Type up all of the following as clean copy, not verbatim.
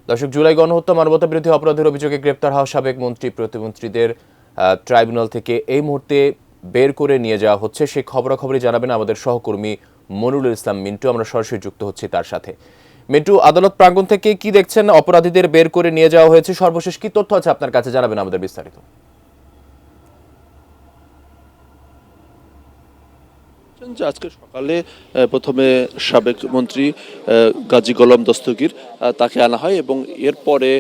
দর্শক, জুলাই গণহত্যা মানবতাবিরোধী অপরাধের অভিযোগে গ্রেপ্তার হওয়া সাবেক মন্ত্রী প্রতিমন্ত্রীদের ট্রাইব্যুনাল থেকে এই মুহূর্তে বের করে নিয়ে যাওয়া হচ্ছে। সেই খবরাখবরই জানাবেন আমাদের সহকর্মী মনিরুল ইসলাম মিন্টু। আমরা সরাসরি যুক্ত হচ্ছি তার সাথে। মিন্টু, আদালত প্রাঙ্গণ থেকে কি দেখছেন? অপরাধীদের বের করে নিয়ে যাওয়া হয়েছে, সর্বশেষ কি তথ্য আছে আপনার কাছে, জানাবেন আমাদের বিস্তারিত। আজকে সকালে প্রথমে সাবেক মন্ত্রী গাজী গোলাম দস্তগীর তাকে আনা হয় এবং এরপরে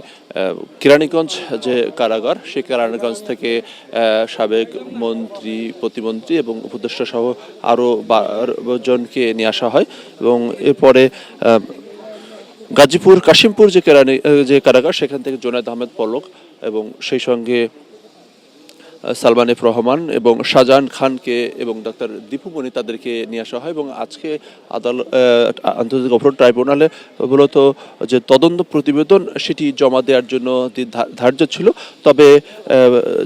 কেরানীগঞ্জ যে কারাগার, সেই কেরানীগঞ্জ থেকে সাবেক মন্ত্রী, প্রতিমন্ত্রী এবং উপদেষ্টা সহ আরও 12 জনকে নিয়ে আসা হয় এবং এরপরে গাজীপুর কাশিমপুর যে কারাগার, সেখান থেকে জুনায়েদ আহমেদ পলক এবং সেই সঙ্গে সালমান এফ রহমান এবং শাহজাহান খানকে এবং ডাক্তার দীপুমণি তাদেরকে নিয়ে আসা হয় এবং আজকে আন্তর্জাতিক অপরাধ ট্রাইব্যুনালে মূলত যে তদন্ত প্রতিবেদন সেটি জমা দেওয়ার জন্য ধার্য ছিল। তবে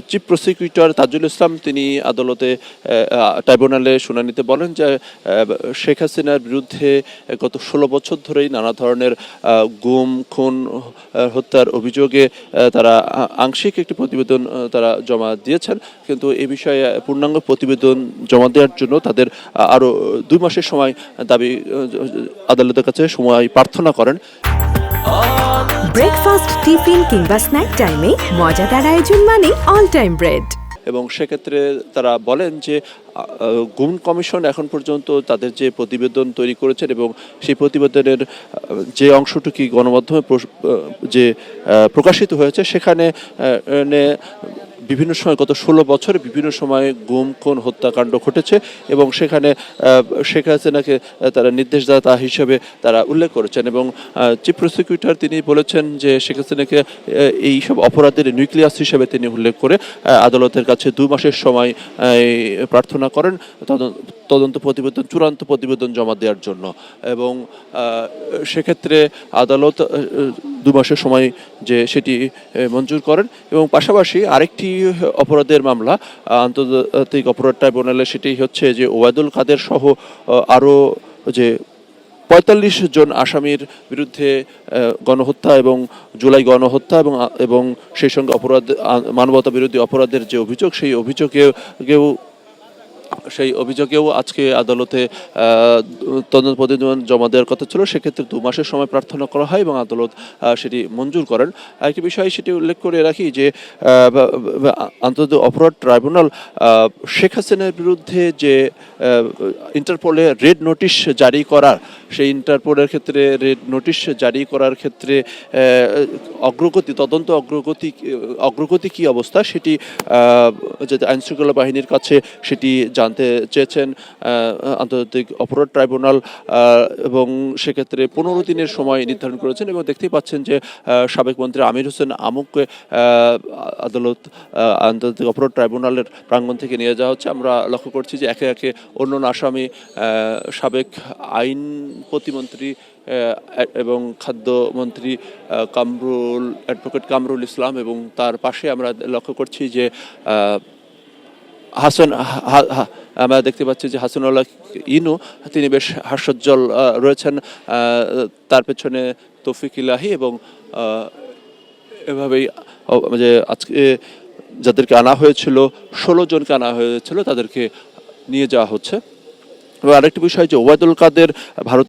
চিফ প্রসিকিউটর তাজুল ইসলাম তিনি আদালতে ট্রাইব্যুনালে শুনানিতে বলেন যে শেখ হাসিনার বিরুদ্ধে গত 16 বছর ধরেই নানা ধরনের গুম, খুন, হত্যার অভিযোগে তারা আংশিক একটি প্রতিবেদন তারা জমা দিয়েছে, কিন্তু এ বিষয়ে পূর্ণাঙ্গ প্রতিবেদন জমা দেওয়ার জন্য তাদের আরো 2 মাসের সময় দাবি আদালতের কাছে সময় প্রার্থনা করেন। ব্রেকফাস্ট, টিফিন কিংবা স্ন্যাক টাইমে মজাদার আয়োজন মানে অল টাইম ব্রেড। এবং সেক্ষেত্রে তারা বলেন যে গুম কমিশন এখন পর্যন্ত তাদের যে প্রতিবেদন তৈরি করেছেন এবং সেই প্রতিবেদনের যে অংশটুকু গণমাধ্যমে যে প্রকাশিত হয়েছে, সেখানে বিভিন্ন সময় গত 16 বছরে বিভিন্ন সময়ে গুম, খুন, হত্যাকাণ্ড ঘটেছে এবং সেখানে শেখ হাসিনাকে তারা নির্দেশদাতা হিসেবে তারা উল্লেখ করেছেন এবং চিফ প্রসিকিউটর তিনি বলেছেন যে শেখ হাসিনাকে এই সব অপরাধের নিউক্লিয়াস হিসেবে তিনি উল্লেখ করে আদালতের কাছে 2 মাসের সময় প্রার্থনা করেন তদন্ত প্রতিবেদন, চূড়ান্ত প্রতিবেদন জমা দেওয়ার জন্য এবং সেক্ষেত্রে আদালত 2 মাসের সময় যে সেটি মঞ্জুর করেন এবং পাশাপাশি আরেকটি অপরাধের মামলা আন্তর্জাতিক অপরাধ ট্রাইব্যুনালে, সেটি হচ্ছে যে ওবায়দুল কাদের সহ আরও যে 45 জন আসামির বিরুদ্ধে গণহত্যা এবং জুলাই গণহত্যা এবং সেই সঙ্গে মানবতা বিরোধী অপরাধের যে অভিযোগ, সেই অভিযোগেও আজকে আদালতে তদন্ত প্রতিবেদন জমা দেওয়ার কথা ছিল। সেক্ষেত্রে 2 মাসের সময় প্রার্থনা করা হয় এবং আদালত সেটি মঞ্জুর করেন। আরেকটি বিষয় সেটি উল্লেখ করে রাখি যে আন্তর্জাতিক অপরাধ ট্রাইব্যুনাল শেখ হাসিনার বিরুদ্ধে যে ইন্টারপোলে রেড নোটিশ জারি করার, সেই ইন্টারপোলের ক্ষেত্রে রেড নোটিশ জারি করার ক্ষেত্রে তদন্ত অগ্রগতি কি অবস্থা, সেটি আইনশৃঙ্খলা বাহিনীর কাছে সেটি জানতে চেয়েছেন আন্তর্জাতিক অপরাধ ট্রাইব্যুনাল এবং সেক্ষেত্রে 15 দিনের সময় নির্ধারণ করেছেন এবং দেখতেই পাচ্ছেন যে সাবেক মন্ত্রী আমির হোসেন আমুককে আদালত আন্তর্জাতিক অপরাধ ট্রাইব্যুনালের প্রাঙ্গণ থেকে নিয়ে যাওয়া হচ্ছে। আমরা লক্ষ্য করছি যে একে একে অন্যান্য আসামি, সাবেক আইন প্রতিমন্ত্রী এবং খাদ্যমন্ত্রী অ্যাডভোকেট কামরুল ইসলাম এবং তার পাশে আমরা লক্ষ্য করছি যে আমরা দেখতে পাচ্ছি যে হাসানুল্লাহ ইনু, তিনি বেশ হাস্যোজ্জ্বল রয়েছেন, তার পেছনে তৌফিক ইলাহি এবং এভাবেই যে আজকে যাদেরকে আনা হয়েছিল 16 জনকে আনা হয়েছিল তাদেরকে নিয়ে যাওয়া হচ্ছে। এবং আরেকটি বিষয় যে ওবায়দুল কাদের ভারত